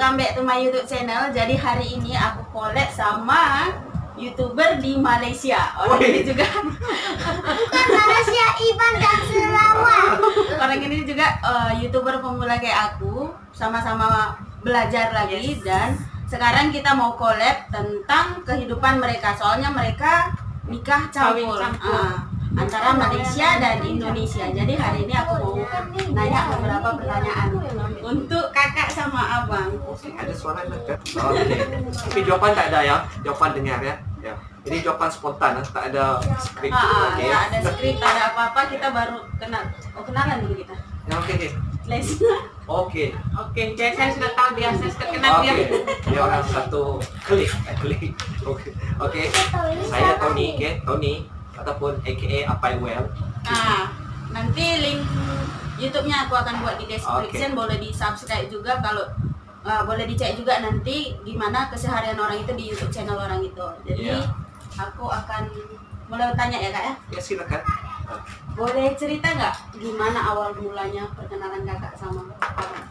welcome back to my YouTube channel. Jadi hari ini aku collab sama YouTuber di Malaysia. Orang ini juga bukan Malaysia, Iban dan Sarawak. orang ini juga YouTuber pemula kayak aku. Sama-sama belajar lagi. Dan sekarang kita mau collab tentang kehidupan mereka. Soalnya mereka nikah campur antara Malaysia dan Indonesia. Jadi hari ini aku mau nanya beberapa pertanyaan untuk kakak sama abang. Ada suara kan? Oh, tapi jawapan tak ada ya, jawapan dengar ya. Ya. Ini jawapan spontan, tak ada skrip. Okay. Tak ada skrip, tak ada apa-apa. Kita baru kenalan dulu kita. Ya, oke. Les. Oke. Jadi saya sudah tahu dia, saya sudah kenal dia. Dia orang satu klik. Oke. Saya Tony, Tony ataupun AKA Apaiwell. Nanti link YouTube-nya aku akan buat di description. Boleh di subscribe juga. Kalau boleh dicek juga nanti gimana keseharian orang itu di YouTube channel orang itu. Jadi aku akan mulai tanya ya kak ya. Ya silakan. Boleh cerita nggak gimana awal mulanya perkenalan kakak sama abang?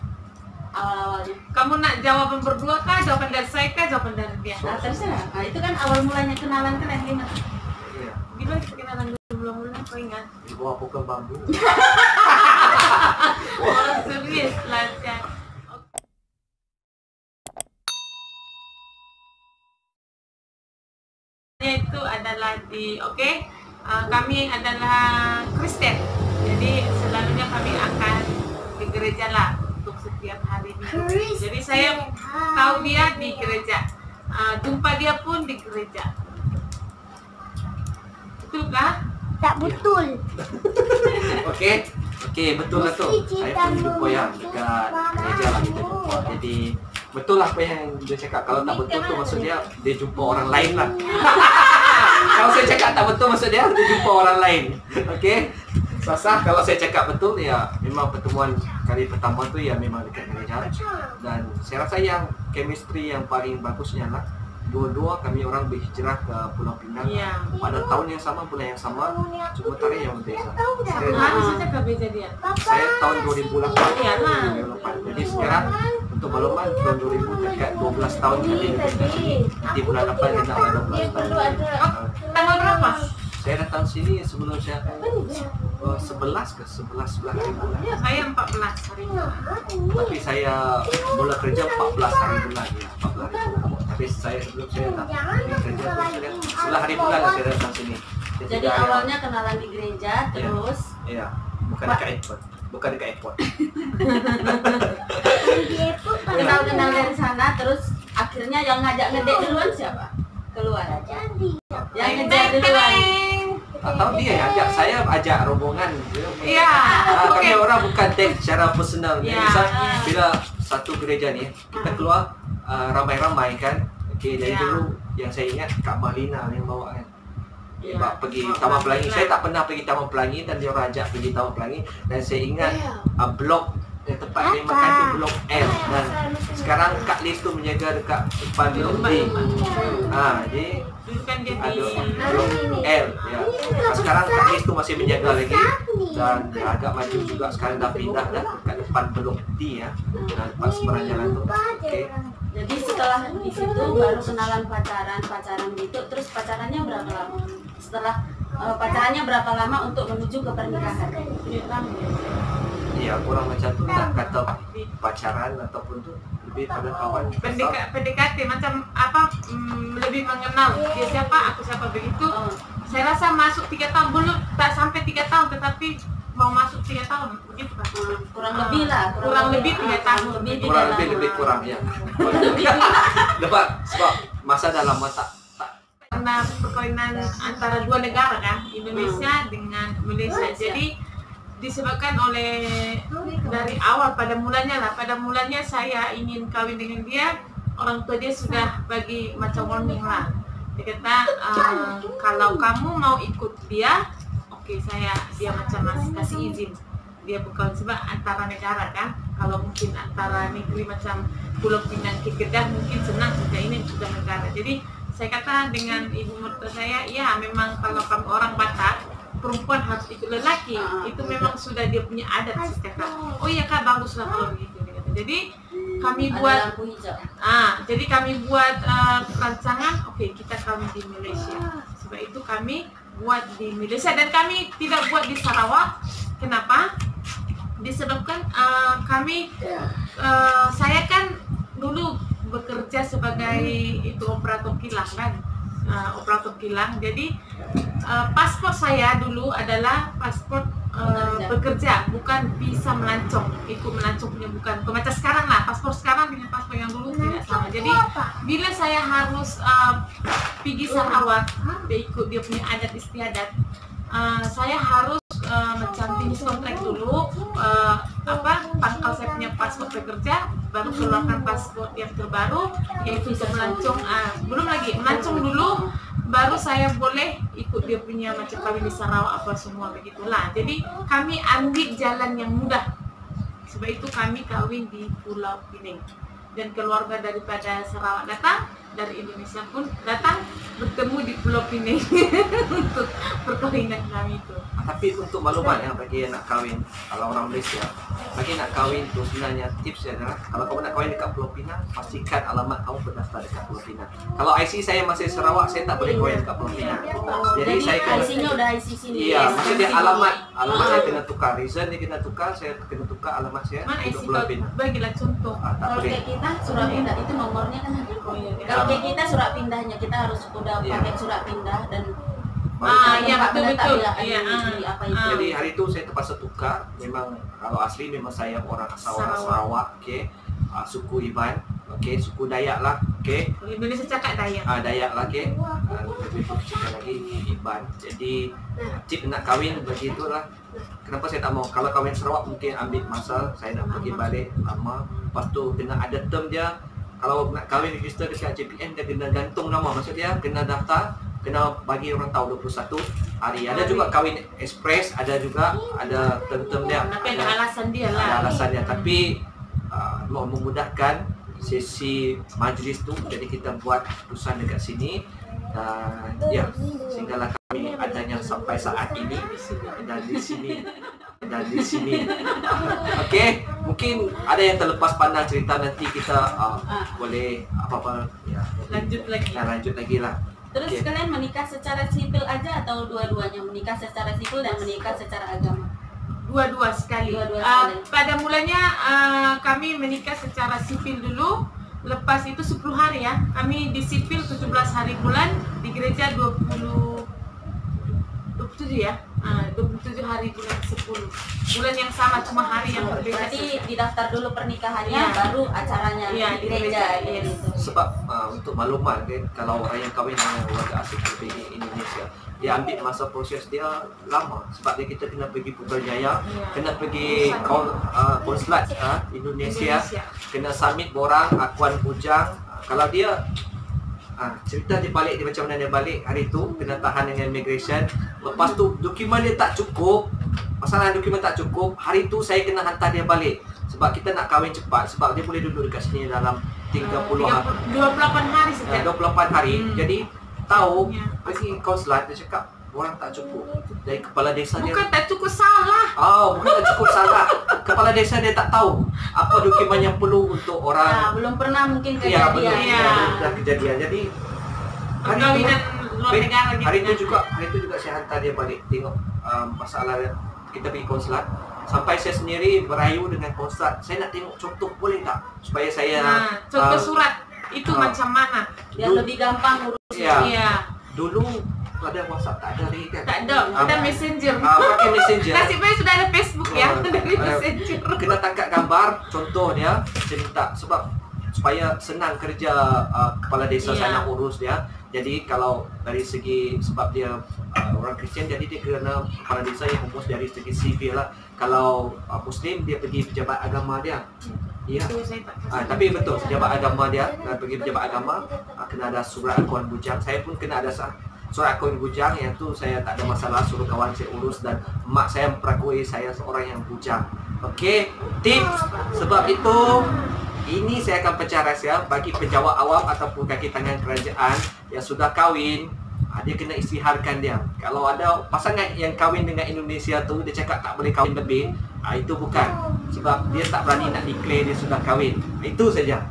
Awal-awalnya. Kamu nak jawaban berdua kah? Jawaban dari saya kah? Jawaban dari dia? Terserah. Nah itu kan awal mulanya kenalan kan gimana? Gimana kenalan dulu mula? Kau ingat? Di bawah pokok bambu. Orang serius belajar. Itu adalah di kami adalah Kristen, jadi selalunya kami akan ke gereja lah untuk setiap hari minggu. Jadi saya tahu dia di gereja, jumpa dia pun di gereja. Betul kah? Tak betul. Oke, betul lah tuh. Saya pun jumpa yang dekat gereja lah kita jumpa. Jadi betul lah apa yang dia cakap. Kalau tak betul tuh maksudnya dia jumpa orang lain lah. Kalau saya cakap tak betul maksudnya dia jumpa orang lain. Oke, sah. Kalau saya cakap betul ya memang pertemuan kali pertama tuh ya memang dekat gereja. Dan saya rasa yang chemistry yang paling bagusnya lah dua-dua kami orang berhijrah ke Pulau Pinang pada tahun yang sama, bulan yang sama, cuma tarikh yang berbeza. Hari saja kah beza dia? Saya tahun 2008. Jadi sekarang untuk Baloman tahun 2000 dekat 12 tahun kami dekat sini. Nanti bulan 8 kita akan 12 tahun. Tanggal berapa? Saya datang sini sebelum saya 11 hari bulan. Ya, saya 14 hari bulan. Tapi saya mula kerja 14 hari bulan ya, 14 hari bulan. Tapi saya sebelum saya datang di kerja setelah hari bulan saya datang sini. Jadi awalnya kenalan di gereja, terus bukan dekat airport. Bukan dekat airport. Kenal dari sana, terus akhirnya yang ngajak ngedek duluan siapa? Keluar. Yang ngejak duluan. Atau dia yang ajak, saya ajak rombongan. Iya. Kami orang bukan date secara personal. Misal bila satu gereja nih kita keluar ramai-ramai kan. Dari dulu yang saya ingat Kak Marlina yang bawa kan. Pergi Taman Pelangi. Saya tak pernah pergi Taman Pelangi dan dia orang ajak pergi Taman Pelangi. Dan saya ingat blok tempat dia makan tu blok L. Dan sekarang Kak Liz tu menjaga dekat depan blok D. Jadi kan dia ada blok L ya. Sekarang Kak Liz tu masih menjaga lagi dan agak maju juga, sekarang dah pindah dah dekat depan blok D ya. Dan depan seberang jalan tu. Jadi setelah di situ baru kenalan pacaran gitu. Terus pacarannya berapa lama? Setelah pacarannya berapa lama untuk menuju ke pernikahan? Iya, kurang macam tu tak kata pacaran ataupun tu lebih pada kawan. PDKT macam apa, lebih mengenal dia siapa, aku siapa begitu. Saya rasa masuk 3 tahun, belum tak sampai 3 tahun tetapi mau masuk 3 tahun begitu kan. Kurang lebih lah, kurang lebih 3 tahun. Lebih kurang ya. Lepas sebab masa dah lama tak karena perkawinan antara dua negara kan, Indonesia dengan Malaysia. Jadi disebabkan oleh dari awal pada mulanya saya ingin kawin dengan dia, orang tua dia sudah bagi macam warning lah. Dia kata kalau kamu mau ikut dia, dia macam kasih izin. Dia bukan sebab antara negara kan. Kalau mungkin antara negeri macam Pulau Pinang ke Kedah mungkin senang saja, ini sudah negara. Jadi saya kata dengan ibu mertua saya, ya memang kalau kamu orang Batak perempuan harus ikut lelaki, itu memang sudah dia punya adat sejak. Oh iya kak, baguslah kalau begitu. Jadi kami Ada buat lampu hijau. jadi kami buat rancangan, oke, kita kawin di Malaysia. Sebab itu kami buat di Malaysia dan kami tidak buat di Sarawak. Kenapa? Disebabkan saya kan dulu bekerja sebagai itu operator kilang kan, operator kilang. Jadi paspor saya dulu adalah paspor bekerja, bukan bisa melancong, ikut melancongnya bukan. Macam sekarang lah, paspor sekarang dengan paspor yang dulu tidak sama. Jadi bila saya harus pergi Sarawak, dia ikut dia punya adat istiadat, saya harus macam finish kontrak dulu, pangkal saya punya paspor bekerja, baru keluarkan paspor yang terbaru, yaitu bisa melancong. Belum lagi melancong dulu, baru saya boleh ikut dia punya macam kawin di Sarawak apa semua begitulah. Jadi kami ambil jalan yang mudah. Sebab itu kami kawin di Pulau Pinang. Dan keluarga daripada Sarawak datang, dari Indonesia pun datang bertemu di Pulau Pinang untuk perkawinan kami itu. Tapi untuk maklumat yang bagi yang nak kawin, kalau orang Malaysia, bagi nak kawin tu sebenarnya tips adalah kalau kamu nak kawin dekat Pulau Pinang, pastikan alamat kamu berdaftar dekat Pulau Pinang. Kalau IC saya masih Sarawak, saya tak boleh kawin dekat Pulau Pinang. Jadi saya kena, IC-nya udah IC sini. iya, maksudnya alamat saya kena tukar, reason dia kena tukar, saya kena tukar alamat saya Mana untuk IC Pulau kau? Pinang. Bagilah contoh. Tak Kalau boleh. kayak kita surat pindah itu nomornya kan ada. Kalau kayak kita surat pindahnya kita harus udah pakai surat pindah dan Ya tempat betul. menetap Iya, di apa itu. Jadi hari itu saya terpaksa tukar. Memang kalau asli memang saya orang asal orang Sarawak. Sarawak, okey. Suku Iban, okey, suku Dayak lah, okey. Indonesia cakap Dayak. Dayak lah, okey. Lebih fokuskan lagi Iban. Jadi tip nak kahwin begitulah. Kenapa saya tak mau? Kalau kahwin Sarawak mungkin ambil masa, saya nak pergi balik lama. Lepas tu kena ada term dia. Kalau nak kahwin register dekat JPN dia kena gantung nama, maksud dia kena daftar, kena bagi orang tahu 21 hari. Ada juga kahwin express, ada juga ada term-term dia. Tapi ada alasan dia Ada lah. alasan dia, tapi mau memudahkan sesi majlis tu, jadi kita buat keputusan dekat sini dan ya, sehinggalah kami adanya sampai saat ini dan di sini dan di sini. Okey, mungkin ada yang terlepas pandang cerita, nanti kita boleh apa-apa ya, Lanjut lagi. lanjut lagi lah. Terus Okey. kalian menikah secara sipil aja atau dua-duanya, menikah secara sipil dan menikah secara agama? Dua-dua sekali. Dua-dua sekali. Pada mulanya kami menikah secara sipil dulu. Lepas itu 10 hari ya. Kami di sipil 17 hari bulan, di gereja 27 ya. 27 hari bulan 10. Bulan yang sama, cuma hari yang berbeda. Berarti didaftar dulu pernikahannya, Iya. baru acaranya Iya, di gereja iya. gitu. Sebab untuk maklumat kan, kalau orang yang kahwin dengan warga asing di Indonesia, dia ambil masa proses dia lama. Sebab dia kita kena pergi Putrajaya, kena pergi konsulat Indonesia, kena submit borang akuan bujang. Kalau dia cerita dia balik, dia macam mana dia balik hari tu, kena tahan dengan immigration. Lepas tu dokumen dia tak cukup, masalah dokumen tak cukup, hari tu saya kena hantar dia balik. Sebab kita nak kahwin cepat, sebab dia boleh duduk dekat sini dalam 30 hari. 28 hari saja. 28 hari. Jadi tahu Ya. pergi konsulat, dia cakap orang tak cukup. Dari kepala desa dia, Bukan tak cukup salah. bukan tak cukup, salah. Kepala desa dia tak tahu apa dokumen yang perlu untuk orang. Belum pernah mungkin Ya, kejadian. betul. Ya. Dah kejadian. Jadi hari Perkawinan luar tu, negara gitu. hari tu juga saya hantar dia balik tengok masalah dia. Kita pergi konsulat. Sampai saya sendiri berayu dengan konsulat. Saya nak tengok contoh, boleh tak? Supaya saya Contoh surat itu macam mana? Biar lebih gampang urusnya. Ya. Iya. Dulu ada WhatsApp, tak ada lagi kan? Tak ada, ada messenger. Pakai messenger. Nasib baik sudah ada Facebook ya, dari messenger. Kena tangkap gambar contoh dia, saya minta sebab supaya senang kerja kepala desa Ya. sana urus dia. Jadi kalau dari segi sebab dia orang Kristian, jadi dia kena kepala desa yang urus dari segi sivil lah. Kalau Muslim dia pergi pejabat agama dia. Ya. Itu saya tak kasih. Tapi betul, pejabat agama dia pergi pejabat agama kena ada surat akuan bujang. Saya pun kena ada surat akuan bujang, yang tu saya tak ada masalah, suruh kawan saya urus dan mak saya memperakui saya seorang yang bujang. Okey, tips sebab itu ini saya akan pecah rahsia bagi penjawat awam ataupun kaki tangan kerajaan yang sudah kahwin. Dia kena istiharkan dia. Kalau ada pasangan yang kahwin dengan Indonesia tu, dia cakap tak boleh kahwin lebih, itu bukan. Sebab dia tak berani nak declare dia sudah kahwin. Itu saja.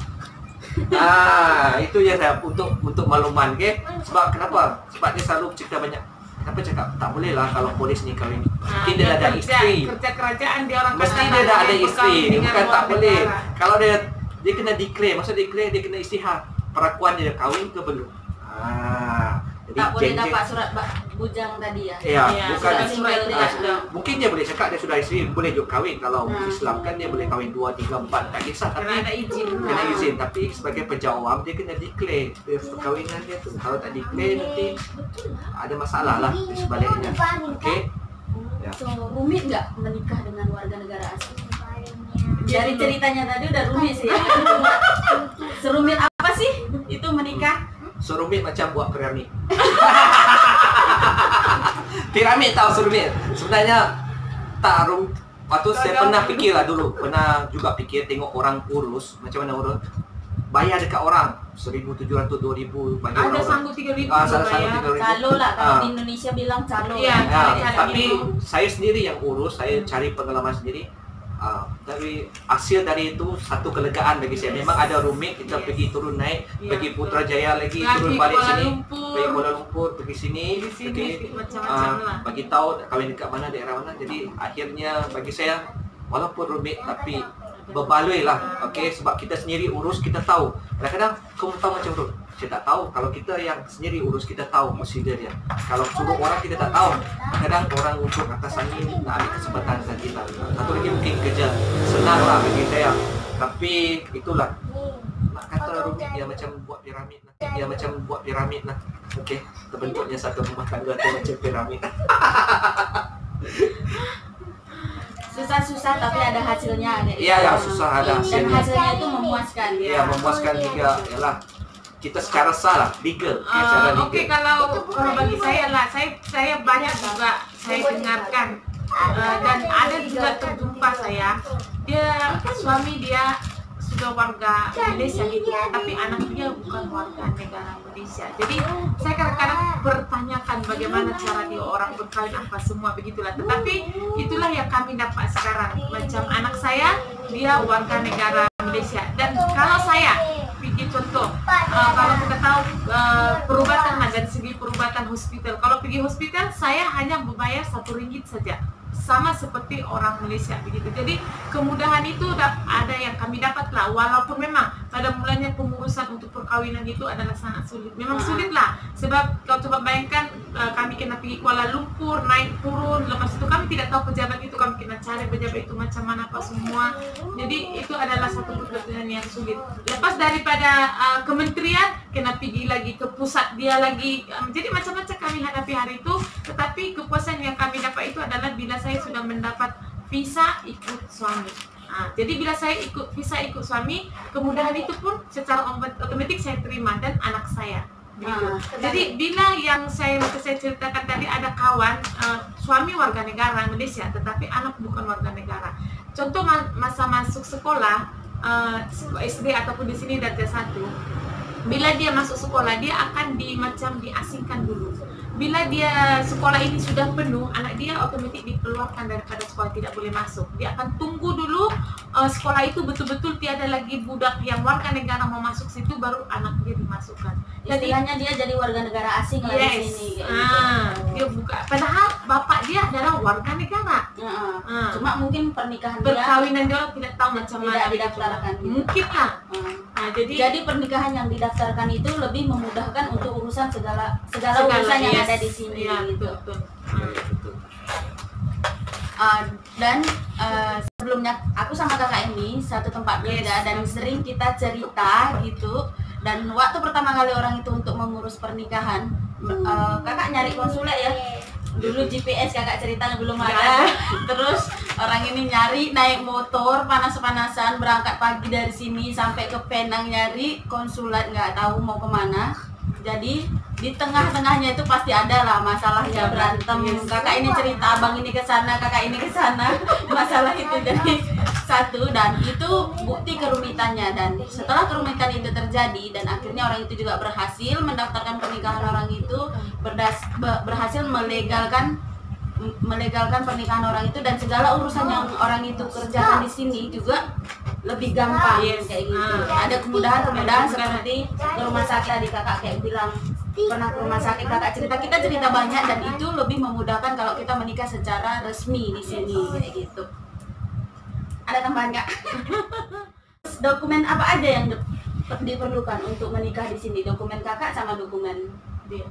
Itu je saya untuk makluman, okey. Sebab kenapa? Sebab dia selalu cerita banyak. Kenapa cakap tak boleh lah kalau polis ni kahwin. Mungkin dia dah ada isteri. Kerja kerajaan dia orang Mesti dia dah ada isteri. Bukan tak boleh. Kalau dia kena declare, maksud declare dia kena isytihar perakuan dia kahwin ke belum. Jadi Tak boleh dapat surat bujang tadi ya. Ya, bukan surat single dia sudah. mungkin dia boleh cakap dia sudah isteri, boleh juga kahwin. Kalau Islam kan dia boleh kahwin 2, 3, 4, tak kisah. Tapi Kena ada izin. kena izin. Tapi sebagai penjawab dia kena declare perkahwinan dia tu. Kalau tak declare nanti ada masalah lah di sebaliknya. Okey. Ya. So, rumit nggak menikah dengan warga negara asing? Dari ceritanya tadi udah rumit sih ya. Serumit apa sih itu menikah? Serumit macam buat piramid. Piramid tahu serumit. Sebenarnya tak waktu saya pernah fikir lah dulu. Pernah juga fikir tengok orang urus. Macam mana urus. Bayar dekat orang 1,700, 2,000 bagi Ada orang. sanggup 3,000 sanggup 3,000. Calo lah kalau di Indonesia bilang calo. Iya, Tapi saya sendiri yang urus, saya cari pengalaman sendiri. Tapi hasil dari itu satu kelegaan bagi saya. Memang ada rumit, kita pergi turun naik, pergi Putrajaya lagi, turun balik Kuala sini, Lumpur. pergi Kuala Lumpur, pergi sini, macam-macam lah. bagi tahu kahwin dekat mana, daerah mana. Jadi akhirnya bagi saya walaupun rumit tapi berbaloi lah. Okey, sebab kita sendiri urus, kita tahu. Kadang-kadang kamu tahu macam urus. Saya tak tahu. Kalau kita yang sendiri urus, kita tahu prosedur dia. Kalau suruh orang, kita tak tahu. Kadang orang untuk atas angin nak ambil kesempatan dengan kita. Satu lagi mungkin kerja senang lah bagi saya. Tapi itulah, nak kata rumit dia macam buat piramid lah. Dia macam buat piramid lah. Okey, terbentuknya satu rumah tangga tu macam piramid. Susah-susah tapi ada hasilnya. Ya, susah ada Dan hasilnya. hasilnya itu memuaskan. Ya, memuaskan juga. Yalah, kita secara sah lah, legal. Secara legal. Oke, kalau bagi saya lah, saya banyak juga saya dengarkan dan ada juga terjumpa saya. Suami dia sudah warga Malaysia gitu, tapi anak dia bukan warga negara Malaysia. Jadi saya kadang-kadang bertanyakan bagaimana cara dia orang berkawin apa semua begitulah. Tetapi itulah yang kami dapat sekarang. Macam anak saya dia warga negara Malaysia, dan kalau saya pergi contoh, kalau kita tahu perubatan lah dari segi perubatan hospital. Kalau pergi hospital saya hanya membayar RM1 saja, sama seperti orang Malaysia begitu. Jadi kemudahan itu ada yang kami dapat lah, walaupun memang pada mulanya pengurusan untuk perkawinan itu adalah sangat sulit. Memang sulit lah, sebab kau coba bayangkan kami kena pergi Kuala Lumpur, naik turun, lepas itu kami tidak tahu pejabat itu, kami kena cari pejabat itu macam mana apa semua. Jadi itu adalah satu pekerjaan yang sulit. Lepas daripada kementerian kena pergi lagi ke pusat dia lagi. Jadi macam-macam kami hadapi hari itu. Tetapi kepuasan yang kami dapat itu adalah bila saya sudah mendapat visa ikut suami. Jadi bila saya ikut visa ikut suami, kemudahan itu pun secara otomatis saya terima, dan anak saya. Jadi bila yang saya ceritakan tadi, ada kawan suami warga negara Malaysia tetapi anak bukan warga negara. Contoh masa masuk sekolah SD ataupun di sini darjah 1, bila dia masuk sekolah dia akan macam diasingkan dulu. Bila dia sekolah ini sudah penuh, anak dia otomatis dikeluarkan daripada sekolah, tidak boleh masuk. Dia akan tunggu dulu sekolah itu betul-betul tiada lagi budak yang warga negara mau masuk situ, baru anak dia dimasukkan. Istilahnya dia jadi warga negara asing lah di sini. Dia buka. Padahal bapak dia adalah warga negara. Cuma mungkin pernikahan perkawinan dia tidak tahu macam mana tidak didaftarkan. Mungkin lah. Jadi pernikahan yang didaftarkan itu lebih memudahkan untuk urusan segala urusan yang ada di sini. Betul. Dan sebelumnya aku sama kakak ini satu tempat beda dan sering kita cerita gitu. Dan waktu pertama kali orang itu untuk mengurus pernikahan, kakak nyari konsulat ya. Dulu GPS kakak cerita belum ada. Terus orang ini nyari naik motor panas-panasan, berangkat pagi dari sini sampai ke Penang nyari konsulat, nggak tahu mau kemana. Jadi di tengah-tengahnya itu pasti ada lah masalahnya, berantem. Kakak ini cerita, abang ini ke sana, kakak ini ke sana. Masalah itu jadi satu, dan itu bukti kerumitannya. Dan setelah kerumitan itu terjadi dan akhirnya orang itu juga berhasil mendaftarkan pernikahan orang itu, berhasil melegalkan pernikahan orang itu, dan segala urusan yang orang itu kerjakan di sini juga lebih gampang. Kayak gitu. Ada kemudahan seperti ke rumah sakit tadi kakak kayak bilang pernah ke rumah sakit, kakak kita cerita banyak, dan itu lebih memudahkan kalau kita menikah secara resmi di sini kayak gitu. Ada tambahan nggak? Dokumen apa aja yang diperlukan untuk menikah di sini? Dokumen kakak sama dokumen dia.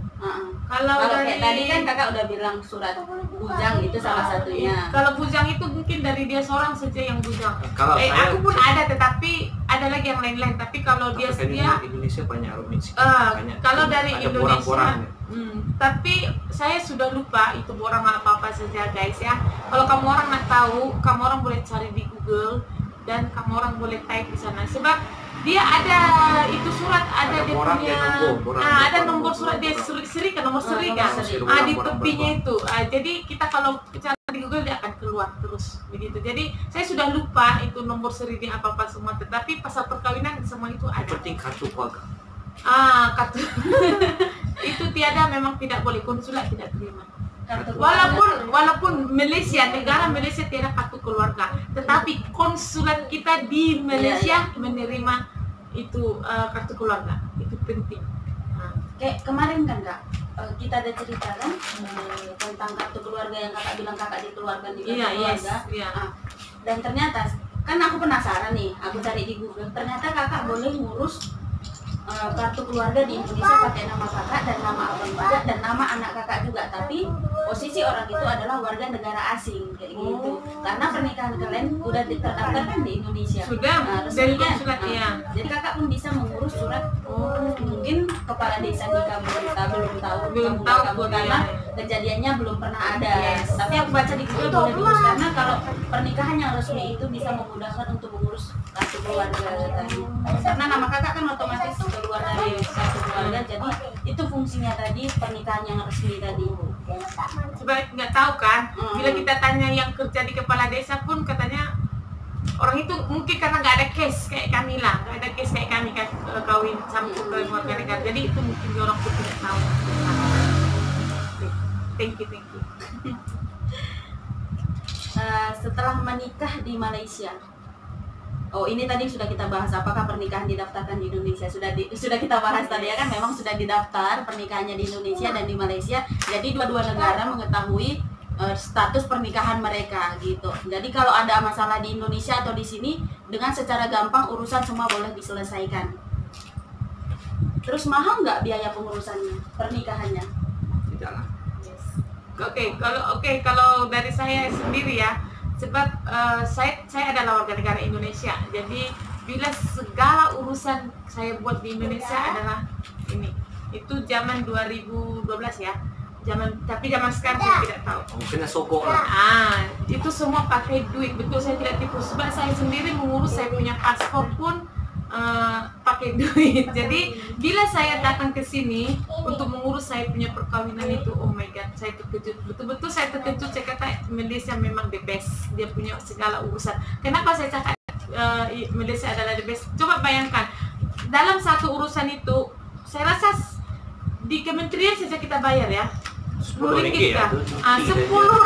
Kalau kayak tadi kan kakak udah bilang surat bujang itu salah satunya. Kalau bujang itu mungkin dari dia seorang saja yang bujang. Kalau saya, aku pun ada, tetapi ada lagi yang lain-lain. Tapi kalau dia setia, Indonesia banyak rumit sih. Kalau dari Indonesia, borang-borang. Tapi saya sudah lupa itu borang apa saja guys ya. Kalau kamu orang nak tahu, kamu orang boleh cari di Google dan kamu orang boleh type di sana. Sebab dia ada itu surat, ada dia punya, ada nomor surat dia seri kan, nomor seri kan, di tepinya itu. Jadi kita kalau bicara di Google dia akan keluar terus begitu. Jadi saya sudah lupa itu nomor seri dia apa semua, tetapi pasal perkawinan semua itu ada. Penting kartu keluarga. Kartu itu tiada, memang tidak boleh, konsulat tidak terima. Walaupun Malaysia, negara Malaysia tidak kartu keluarga, tetapi konsulat kita di Malaysia menerima itu kartu keluarga. Itu penting. Kayak kemarin kan kak, kita ada cerita kan tentang kartu keluarga yang kakak bilang kakak dikeluarkan di kartu keluarga. Dan ternyata kan aku penasaran nih, aku cari di Google, ternyata kakak boleh ngurus kartu keluarga di Indonesia pakai nama kakak dan nama abang kakak dan nama anak kakak juga, tapi posisi orang itu adalah warga negara asing kayak gitu. Karena pernikahan kalian udah terdaftar kan di Indonesia. Sudah, resminya. Jadi kakak pun bisa mengurus surat. Mungkin kepala desa nikah kita belum tahu karena kejadiannya belum pernah ada. Tapi aku baca di Google boleh diurus, karena kalau pernikahan yang resmi itu bisa memudahkan untuk mengurus kartu keluarga tadi. Karena nama kakak kan otomatis keluar dari kartu keluarga, jadi itu fungsinya tadi pernikahan yang resmi tadi. Sebab nggak tahu kan, bila kita tanya yang kerja di kepala desa pun katanya orang itu mungkin karena nggak ada case kayak kami lah, nggak ada case kayak kami kan kawin campur dari warga negara, jadi itu mungkin orang pun tidak tahu. Thank you. Setelah menikah di Malaysia, ini tadi sudah kita bahas apakah pernikahan didaftarkan di Indonesia, sudah kita bahas tadi ya kan, memang sudah didaftar pernikahannya di Indonesia dan di Malaysia. Jadi dua-dua negara mengetahui status pernikahan mereka gitu. Jadi kalau ada masalah di Indonesia atau di sini, dengan secara gampang urusan semua boleh diselesaikan. Terus mahal nggak biaya pengurusannya, pernikahannya? Tidaklah. Kalau dari saya sendiri ya, sebab saya adalah warga negara Indonesia. Jadi bila segala urusan saya buat di Indonesia adalah ini, itu zaman 2012 ya. Tapi zaman sekarang saya tidak tahu. Mungkin sogok lah. Itu semua pakai duit. Betul, saya tidak tipu. Sebab saya sendiri mengurus saya punya paspor pun pakai duit. Jadi bila saya datang ke sini untuk mengurus saya punya perkawinan itu, oh my god, saya terkejut. Betul-betul saya terkejut. Saya kata Malaysia memang the best. Dia punya segala urusan. Kenapa saya cakap Malaysia adalah the best? Coba bayangkan, dalam satu urusan itu, saya rasa di kementerian saja kita bayar ya. 10 ringgit kah? 10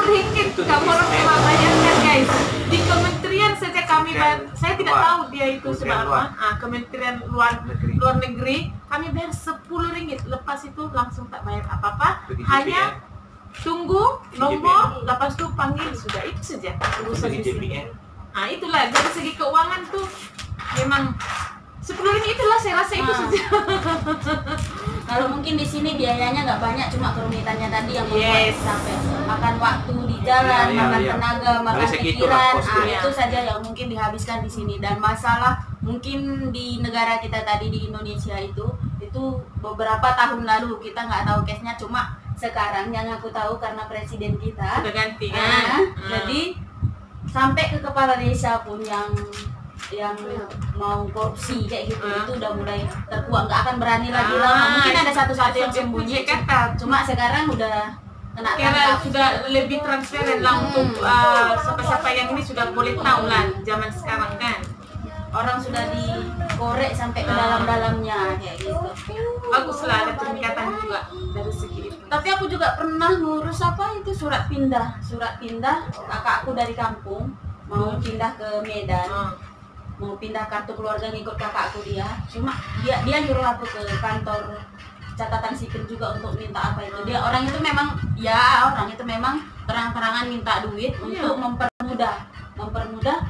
ringgit kamu orang coba bayangkan guys. Di kementerian saja kami bayar. Saya tidak tahu dia itu sebab apa. Kementerian luar negeri kami bayar 10 ringgit. Lepas itu langsung tak bayar apa-apa. Hanya tunggu nomor, lepas itu panggil, sudah itu saja urusan di sini. Itulah dari segi keuangan tuh memang 10 ringgit itulah saya rasa itu saja. Kalau mungkin di sini biayanya nggak banyak, cuma kerumitannya tadi yang membuat sampai makan waktu di jalan, makan tenaga, makan pikiran, itu saja yang mungkin dihabiskan di sini. Dan masalah mungkin di negara kita tadi di Indonesia itu beberapa tahun lalu kita nggak tahu case-nya, cuma sekarang yang aku tahu karena presiden kita sudah ganti kan. Jadi sampai ke kepala desa pun yang yang mau korupsi kayak gitu itu udah mulai terkuak, nggak akan berani lagi lah. Mungkin ada satu-satu yang sembunyi, kata. cuma sekarang udah kena Kira tangkap. sudah lebih transparan lah untuk siapa-siapa yang ini sudah boleh tahu lah zaman sekarang kan. Orang sudah dikorek sampai ke dalam-dalamnya kayak gitu. Baguslah ada peningkatan juga dari segi itu. Tapi aku juga pernah ngurus apa itu surat pindah kakakku dari kampung mau pindah ke Medan, mau pindah kartu keluarga ngikut kakakku dia. Cuma dia nyuruh aku ke kantor catatan sipil juga untuk minta apa itu. Orang itu memang terang-terangan minta duit untuk mempermudah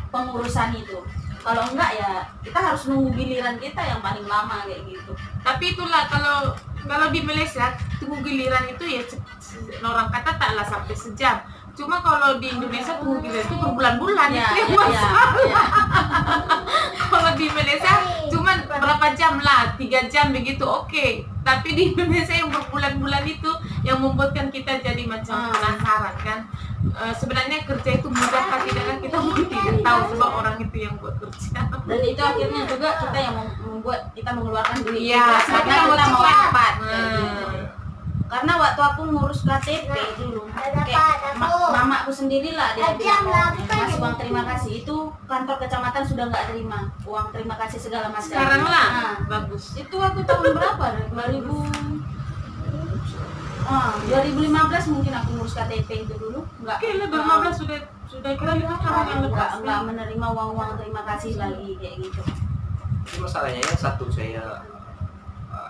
pengurusan itu. Kalau enggak ya kita harus nunggu giliran kita yang paling lama kayak gitu. Tapi itulah kalau di Malaysia tunggu giliran itu ya orang kata taklah sampai sejam. Cuma kalau di Indonesia tunggu giliran itu berbulan-bulan Ya. Kalau di Malaysia cuma berapa jam lah, 3 jam begitu oke. Tapi di Indonesia yang berbulan-bulan itu yang membuatkan kita jadi macam penasaran kan. Sebenarnya kerja itu mudah kan tidak kan, kita mungkin tidak tahu sebab orang itu yang buat kerja. Dan itu akhirnya juga kita yang membuat kita mengeluarkan duit Iya, juga, karena kita kita mau cepat. cepat kayak gitu. Karena waktu aku ngurus KTP dulu, kayak mamaku sendiri lah dia bilang kasih uang terima kasih, itu kantor kecamatan sudah nggak terima uang terima kasih segala macam. Sekarang lah Nah, bagus. itu aku tahun berapa? 2015 mungkin aku ngurus KTP itu dulu. Oke lah 2015 sudah kira itu kan nggak menerima uang terima kasih lagi kayak gitu. Tapi masalahnya yang satu saya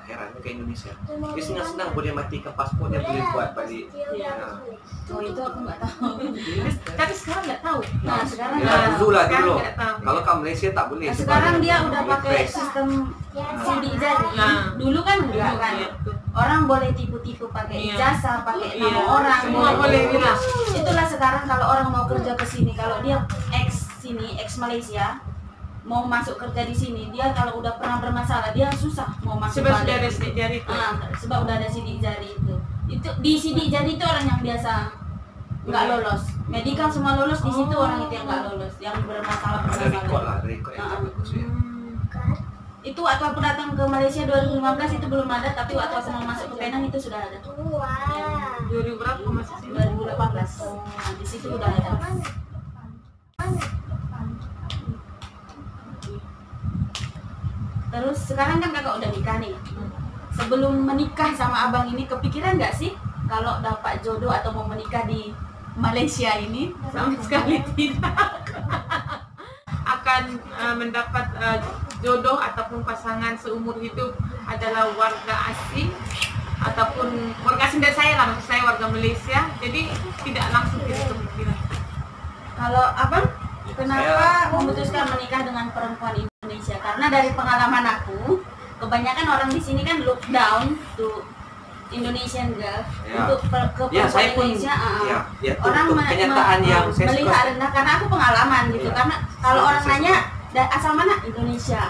herannya ke Indonesia, dia senang-senang boleh matikan paspornya, boleh buat balik. Oh itu aku nggak tahu. Tapi sekarang nggak tahu. Nah sekarang Ya, dulu lah Sekarang dulu. nggak tahu. Kalau ke Malaysia tak boleh. Nah, sekarang dia sebab udah boleh pakai press. sistem sidik jari. Nah. Dulu kan enggak kan. Iya, betul. Orang boleh tipu-tipu pakai Iya. ijazah, pakai Iya. nama orang, Semua boleh tipu. bilang. Itulah sekarang kalau orang mau kerja ke sini, kalau dia ex Malaysia mau masuk kerja di sini, dia kalau udah pernah bermasalah dia susah mau masuk Sebab sudah balik. ada sidik jari itu. Sebab udah ada sidik jari itu. Itu di sidik jari itu orang yang biasa nggak lolos. Medical semua lolos, di situ orang itu yang nggak lolos, yang bermasalah Ada record lah, bermasalah. record yang tak bagus ya. Itu waktu aku datang ke Malaysia 2015 itu belum ada, tapi waktu aku mau masuk ke Penang itu sudah ada. 2000 berapa masih sini? 2018. Nah, di situ udah ada. Terus sekarang kan kakak udah nikah nih. Sebelum menikah sama abang ini kepikiran nggak sih kalau dapat jodoh atau mau menikah di Malaysia ini? Sama sekali tidak. Akan mendapat jodoh ataupun pasangan seumur hidup adalah warga asing ataupun warga asing dari saya lah, maksud saya warga Malaysia. Jadi tidak langsung tidak kepikiran. Kalau abang kenapa memutuskan menikah dengan perempuan Indonesia? Karena dari pengalaman aku, kebanyakan orang di sini kan look down to Indonesian girl Ya. untuk ke Ya, perempuan saya pun Indonesia. ya, Orang untuk kenyataan yang saya melihat suka. rendah karena aku pengalaman gitu. Iya. Karena kalau orang Saya nanya asal mana Indonesia,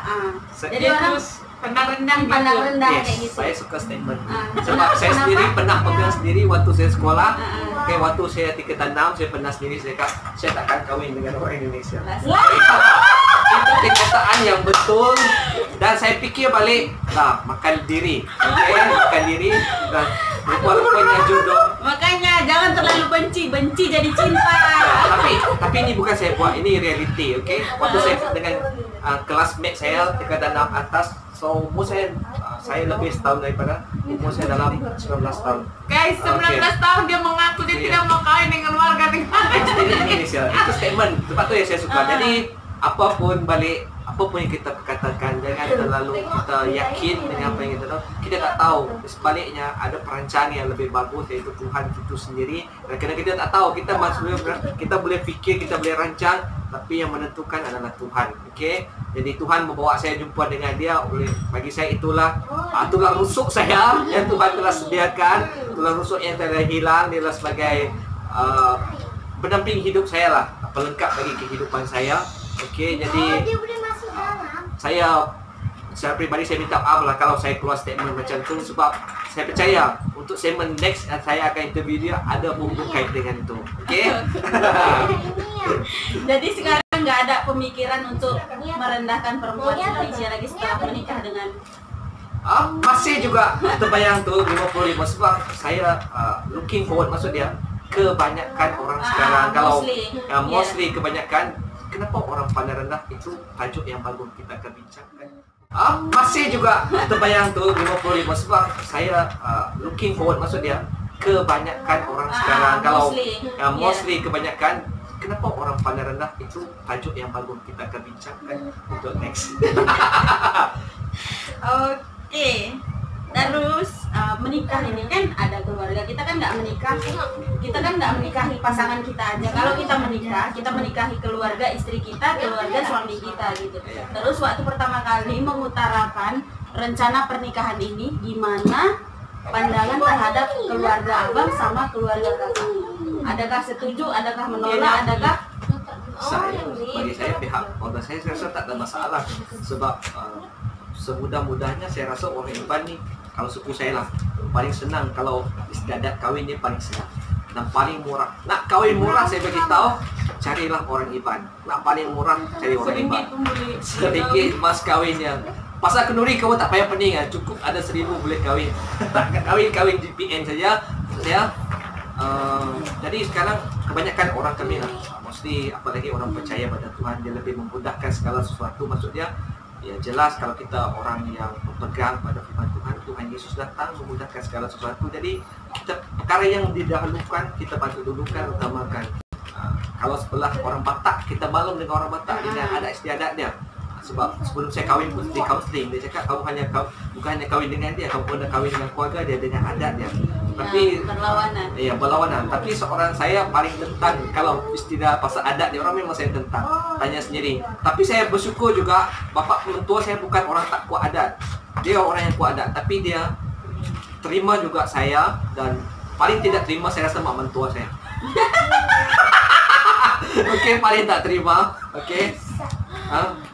jadi Dia orang terus pandang rendah pandang gitu. rendah Yes, kayak gitu. saya suka statement. Kenapa? Sebab saya sendiri pernah pegang sendiri waktu saya sekolah. Ah. Waktu saya tingkatan 6, saya pernah sendiri saya kata, saya takkan kawin dengan orang Indonesia. Itu kenyataan yang betul. Dan saya fikir balik, makan diri. Makan diri. Dan rupa-rupanya jodoh. Makanya jangan terlalu benci jadi cinta. Tapi ini bukan saya buat, ini reality, oke? Waktu saya dengan kelasmate saya tingkatan 6 atas, so umur saya lebih setahun daripada umur saya dalam 19 tahun. Guys, 19 tahun dia mengaku dia Iya. tidak mau kawin dengan warga negara Di Indonesia itu statement, sebab tu yang saya suka. Jadi apapun yang kita katakan, jangan terlalu kita yakin dengan apa yang kita tahu. Kita tak tahu, sebaliknya ada perancangan yang lebih bagus, iaitu Tuhan itu sendiri. Dan kerana kita tak tahu, kita boleh fikir, kita boleh rancang, tapi yang menentukan adalah Tuhan. Okey, jadi Tuhan membawa saya jumpa dengan dia. Bagi saya itulah tulang rusuk saya yang Tuhan telah sediakan, tulang rusuk yang telah hilang. Dia adalah sebagai pendamping hidup saya lah, pelengkap bagi kehidupan saya. Okey, jadi Dia boleh masuk dalam. saya pribadi saya minta maaf lah kalau saya keluar statement macam tu, sebab saya percaya untuk statement next yang saya akan interview dia ada bumbu kait dengan itu. Okey. Jadi sekarang nggak ada pemikiran untuk merendahkan perempuan Indonesia lagi setelah menikah dengan masih juga terbayang tuh 55 sebab saya looking forward maksudnya kebanyakan orang sekarang kalau mostly kebanyakan kenapa orang pandang rendah itu tajuk yang bagus kita akan bincangkan. Masih juga terbayang tuh 55 sebab saya looking forward maksudnya kebanyakan orang sekarang kalau mostly kebanyakan kenapa orang pandang rendah itu tajuk yang bagus kita akan bincangkan untuk next. Oke. Terus menikah ini kan ada keluarga, kita kan nggak menikah, kita kan nggak menikahi pasangan kita aja. Kalau kita menikahi keluarga istri kita, keluarga suami kita gitu. Terus waktu pertama kali mengutarakan rencana pernikahan ini, gimana pandangan terhadap keluarga abang sama keluarga kakak? Adakah setuju, adakah menolak, adakah? Bagi saya pihak keluarga saya rasa tak ada masalah sebab semudah-mudahnya saya rasa orang Iban ni kalau suku saya lah paling senang kalau istiadat kahwin ni paling senang dan paling murah. Nak kahwin murah saya bagi tahu carilah orang Iban. Nak paling murah cari orang Iban. Sedikit mas kahwinnya. Pasal kenduri kamu tak payah pening kan. Cukup ada 1,000 boleh kahwin. Tak kahwin GPN saja. Jadi sekarang kebanyakan orang kami lah mesti apalagi orang percaya pada Tuhan dia lebih memudahkan segala sesuatu maksudnya. Ya jelas kalau kita orang yang berpegang pada firman Tuhan, Tuhan Yesus datang memudahkan segala sesuatu. Jadi kita perkara yang didahulukan kita bantu dulukan, utamakan. Kalau sebelah orang Batak kita maklum dengan orang Batak dengan adat istiadat dia. Sebab sebelum saya kahwin pun di counseling dia cakap kamu bukan hanya kahwin dengan dia, kamu pun dah kahwin dengan keluarga dia dengan adat dia. Tapi berlawanan. Ya berlawanan. Tapi seorang saya paling tentang kalau istilah pasal adat dia orang memang saya tentang. Tanya sendiri. Tapi saya bersyukur juga bapa mentua saya bukan orang tak kuat adat. Dia orang yang kuat adat. Tapi dia terima juga saya dan paling tidak terima saya rasa mak mentua saya. Okey, paling tak terima. Okey.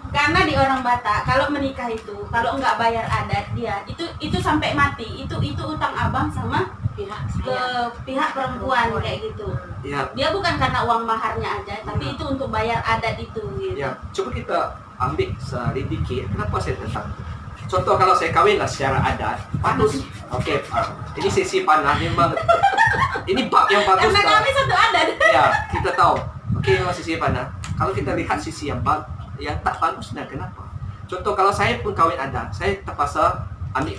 Karena di orang Batak kalau menikah itu kalau nggak bayar adat dia itu sampai mati itu utang abang sama pihak perempuan kayak gitu. Ya. Dia bukan karena uang maharnya aja tapi itu untuk bayar adat itu gitu. Ya, coba kita ambil sedikit kenapa saya tentang. Contoh kalau saya kahwin lah secara adat, bagus. Okey, ini sesi panah memang ini bab yang bagus. Karena kami satu adat. Ya, kita tahu. Okey, memang sisi panah. Kalau kita lihat sisi yang tak bagus, nah kenapa? Contoh kalau saya pun kahwin adat, saya terpaksa ambil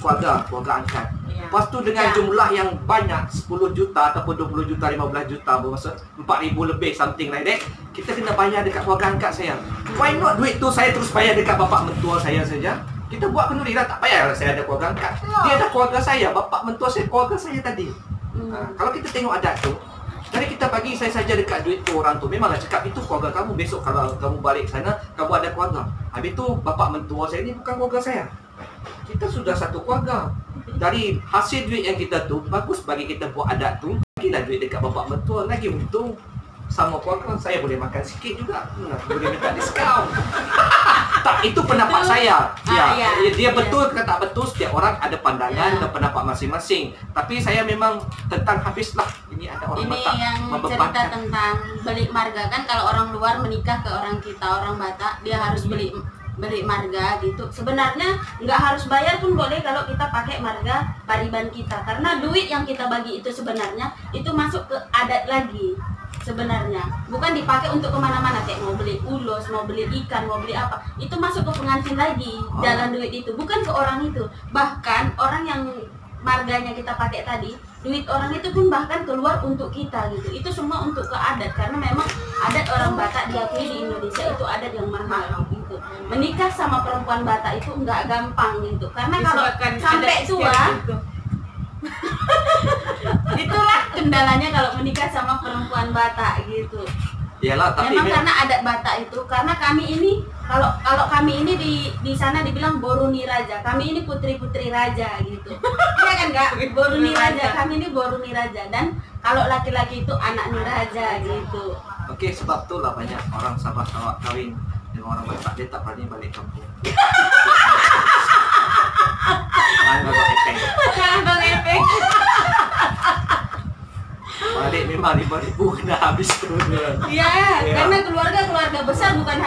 keluarga angkat. Lepas tu dengan jumlah yang banyak 10 juta ataupun 20 juta, 15 juta bermaksud 4,000 lebih something like that, kita kena bayar dekat keluarga angkat saya. Why not duit tu saya terus bayar dekat bapak mentua saya saja? Kita buat kenduri lah, tak payah saya ada keluarga angkat. Dia ada keluarga saya, bapak mentua saya, keluarga saya tadi. Kalau kita tengok adat tu, jadi kita bagi saya saja dekat duit tu orang tu. Memanglah cakap itu keluarga kamu. Besok kalau kamu balik sana, kamu ada keluarga. Habis tu bapak mentua saya ni bukan keluarga saya. Kita sudah satu keluarga. Dari hasil duit yang kita tu, bagus bagi kita buat adat tu. Bagilah duit dekat bapak mentua. Lagi untung sama keluarga saya boleh makan sikit juga. Boleh minta diskaun. Tak, itu pendapat saya. Dia betul ke tak betul, setiap orang ada pandangan dan pendapat masing-masing. Tapi saya memang tentang habislah. Ini ada orang Batak yang cerita tentang beli marga kan kalau orang luar menikah ke orang kita orang Batak dia harus beli marga gitu. Sebenarnya nggak harus bayar pun boleh kalau kita pakai marga pariban kita karena duit yang kita bagi itu sebenarnya itu masuk ke adat lagi. Sebenarnya bukan dipakai untuk kemana-mana kayak mau beli ulos, mau beli ikan, mau beli apa itu masuk ke pengantin lagi jalan duit itu bukan ke orang itu. Bahkan orang yang marganya kita pakai tadi duit orang itu pun bahkan keluar untuk kita gitu. Itu semua untuk ke adat karena memang adat orang Batak diakui di Indonesia itu adat yang mahal gitu. Menikah sama perempuan Batak itu nggak gampang gitu karena kalau sampai tua itulah kendalanya kalau menikah sama perempuan Batak gitu. Iyalah, tapi memang karena adat Batak itu karena kami ini kalau kami ini di sana dibilang Boruni Raja, kami ini putri-putri raja gitu. Iya kan Kak? Boruni Raja, kami ini Boruni Raja dan kalau laki-laki itu anak Niraja gitu. Okey, sebab itulah banyak orang sahabat-sahabat kahwin dengan orang Batak dia tak berani balik kampung. Jangan efek. Jangan bang efek. Balik memang sama 5.000 udah habis tuh. Iya, karena keluarga besar bukan